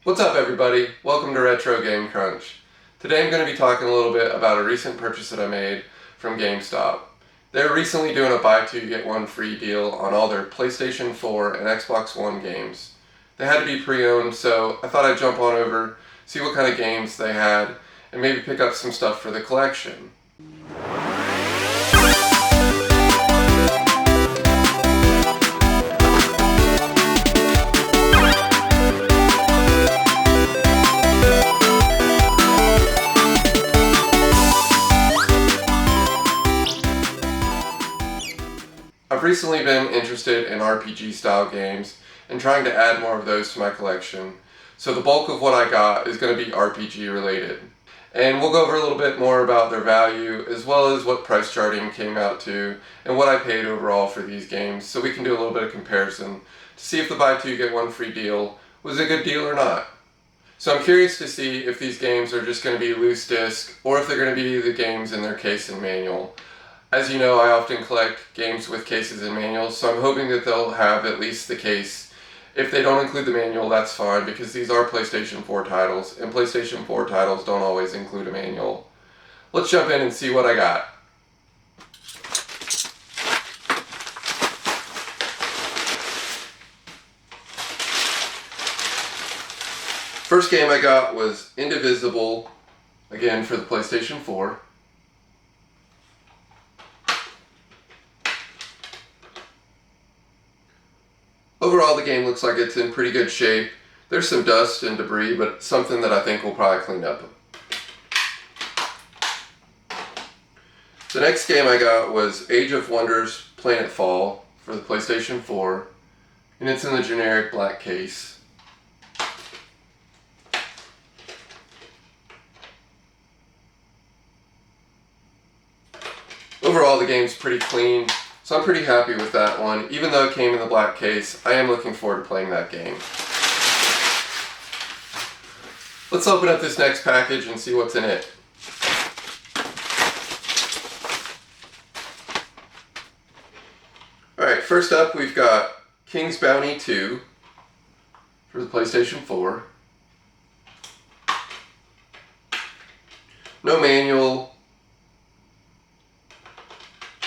What's up everybody? Welcome to Retro Game Crunch. Today I'm going to be talking a little bit about a recent purchase that I made from GameStop. They're recently doing a buy two get one free deal on all their PlayStation 4 and Xbox One games. They had to be pre-owned, so I thought I'd jump on over, see what kind of games they had, and maybe pick up some stuff for the collection. I've recently been interested in RPG style games and trying to add more of those to my collection, so the bulk of what I got is going to be RPG related. And we'll go over a little bit more about their value as well as what price charting came out to and what I paid overall for these games, so we can do a little bit of comparison to see if the buy two get one free deal was a good deal or not. So I'm curious to see if these games are just going to be loose disc or if they're going to be the games in their case and manual. As you know, I often collect games with cases and manuals, so I'm hoping that they'll have at least the case. If they don't include the manual, that's fine, because these are PlayStation 4 titles, and PlayStation 4 titles don't always include a manual. Let's jump in and see what I got. First game I got was Indivisible, again for the PlayStation 4. Overall, the game looks like it's in pretty good shape. There's some dust and debris, but something that I think we'll probably clean up. The next game I got was Age of Wonders Planetfall for the PlayStation 4, and it's in the generic black case. Overall, the game's pretty clean. So I'm pretty happy with that one. Even though it came in the black case, I am looking forward to playing that game. Let's open up this next package and see what's in it. Alright, first up we've got King's Bounty 2 for the PlayStation 4. No manual.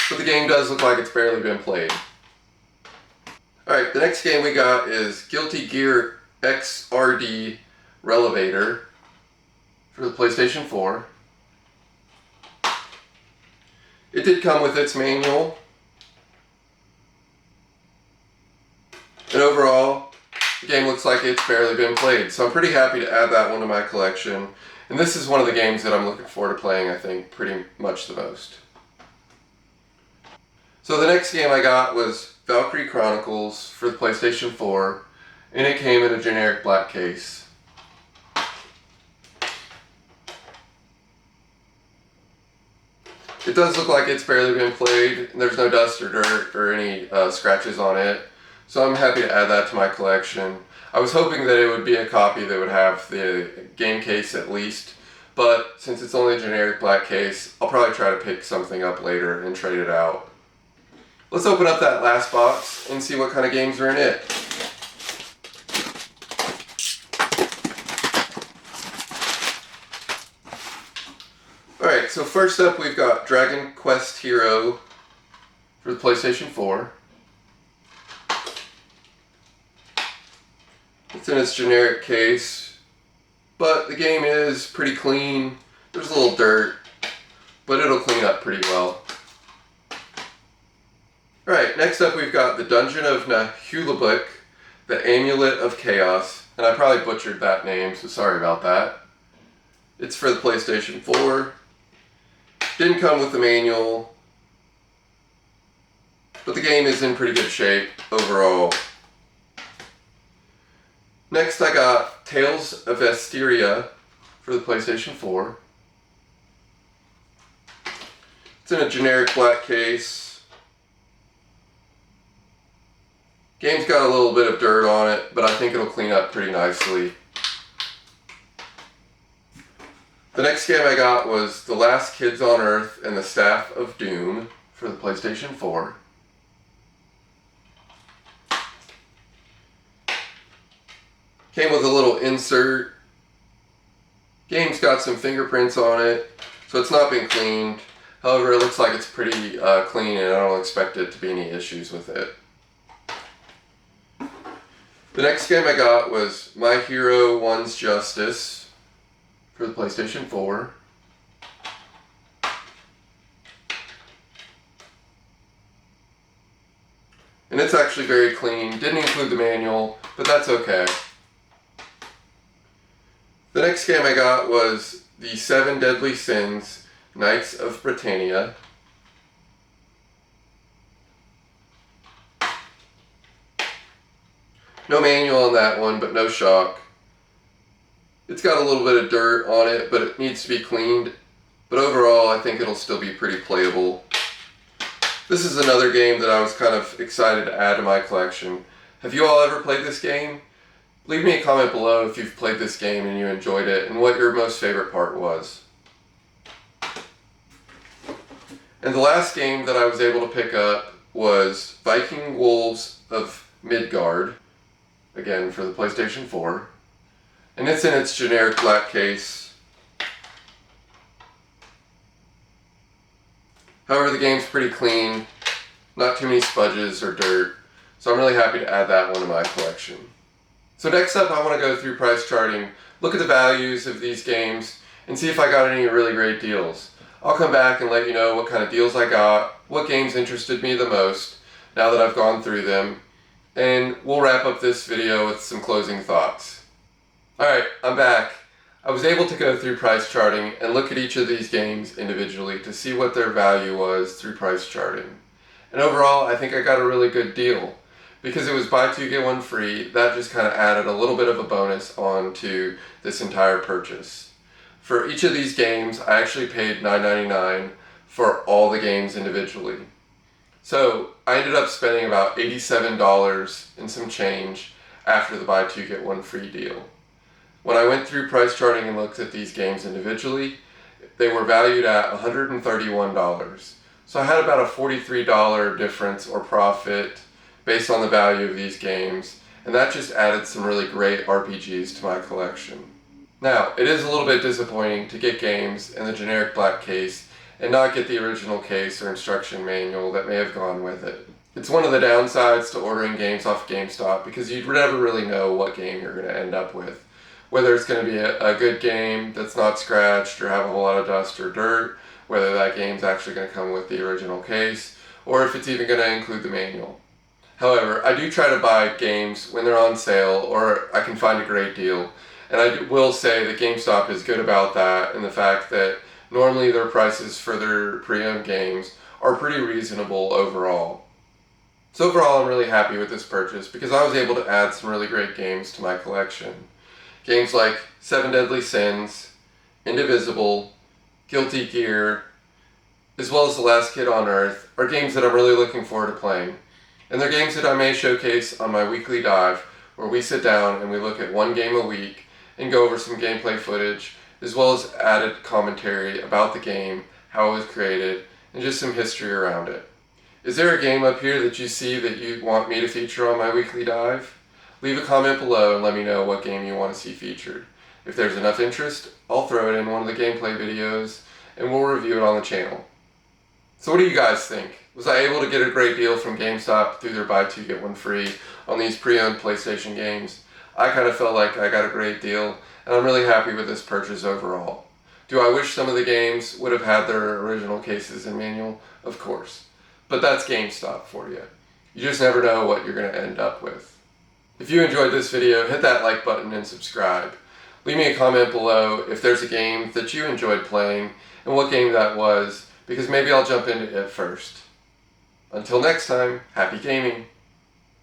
But the game does look like it's barely been played. Alright, the next game we got is Guilty Gear XRD Relevator for the PlayStation 4. It did come with its manual. And overall, the game looks like it's barely been played. So I'm pretty happy to add that one to my collection. And this is one of the games that I'm looking forward to playing, I think, pretty much the most. So the next game I got was Valkyrie Chronicles for the PlayStation 4, and it came in a generic black case. It does look like it's barely been played, and there's no dust or dirt or any scratches on it, so I'm happy to add that to my collection. I was hoping that it would be a copy that would have the game case at least, but since it's only a generic black case, I'll probably try to pick something up later and trade it out. Let's open up that last box and see what kind of games are in it. Alright, so first up we've got Dragon Quest Hero for the PlayStation 4. It's in its generic case, but the game is pretty clean. There's a little dirt, but it'll clean up pretty well. Alright, next up we've got the Dungeon of Nahulabuk, the Amulet of Chaos, and I probably butchered that name, so sorry about that. It's for the PlayStation 4. Didn't come with the manual, but the game is in pretty good shape overall. Next I got Tales of Esteria for the PlayStation 4. It's in a generic black case. Game's got a little bit of dirt on it, but I think it'll clean up pretty nicely. The next game I got was The Last Kids on Earth and the Staff of Doom for the PlayStation 4. Came with a little insert. Game's got some fingerprints on it, so it's not been cleaned. However, it looks like it's pretty clean, and I don't expect it to be any issues with it. The next game I got was My Hero One's Justice for the PlayStation 4. And it's actually very clean. Didn't include the manual, but that's okay. The next game I got was The Seven Deadly Sins, Knights of Britannia. No manual on that one, but no shock. It's got a little bit of dirt on it, but it needs to be cleaned. But overall, I think it'll still be pretty playable. This is another game that I was kind of excited to add to my collection. Have you all ever played this game? Leave me a comment below if you've played this game and you enjoyed it, and what your most favorite part was. And the last game that I was able to pick up was Viking Wolves of Midgard, again for the PlayStation 4. And it's in its generic black case. However, the game's pretty clean, not too many smudges or dirt, so I'm really happy to add that one to my collection. So next up, I want to go through price charting, look at the values of these games, and see if I got any really great deals. I'll come back and let you know what kind of deals I got, what games interested me the most, now that I've gone through them, and we'll wrap up this video with some closing thoughts. Alright, I'm back. I was able to go through price charting and look at each of these games individually to see what their value was through price charting. And overall, I think I got a really good deal. Because it was buy two, get one free, that just kind of added a little bit of a bonus onto this entire purchase. For each of these games, I actually paid $9.99 for all the games individually. So I ended up spending about $87 and some change after the buy two, get one free deal. When I went through price charting and looked at these games individually, they were valued at $131. So I had about a $43 difference or profit based on the value of these games, and that just added some really great RPGs to my collection. Now, it is a little bit disappointing to get games in the generic black case and not get the original case or instruction manual that may have gone with it. It's one of the downsides to ordering games off GameStop because you'd never really know what game you're going to end up with. Whether it's going to be a good game that's not scratched or have a whole lot of dust or dirt, whether that game's actually going to come with the original case, or if it's even going to include the manual. However, I do try to buy games when they're on sale or I can find a great deal. And I will say that GameStop is good about that in the fact that normally their prices for their pre-owned games are pretty reasonable overall. So overall, I'm really happy with this purchase because I was able to add some really great games to my collection. Games like Seven Deadly Sins, Indivisible, Guilty Gear, as well as The Last Kid on Earth are games that I'm really looking forward to playing. And they're games that I may showcase on my weekly dive, where we sit down and we look at one game a week and go over some gameplay footage, as well as added commentary about the game, how it was created, and just some history around it. Is there a game up here that you see that you want me to feature on my weekly dive? Leave a comment below and let me know what game you want to see featured. If there's enough interest, I'll throw it in one of the gameplay videos and we'll review it on the channel. So what do you guys think? Was I able to get a great deal from GameStop through their buy two, get one free on these pre-owned PlayStation games? I kind of felt like I got a great deal, and I'm really happy with this purchase overall. Do I wish some of the games would have had their original cases and manual? Of course. But that's GameStop for you. You just never know what you're going to end up with. If you enjoyed this video, hit that like button and subscribe. Leave me a comment below if there's a game that you enjoyed playing and what game that was, because maybe I'll jump into it first. Until next time, happy gaming!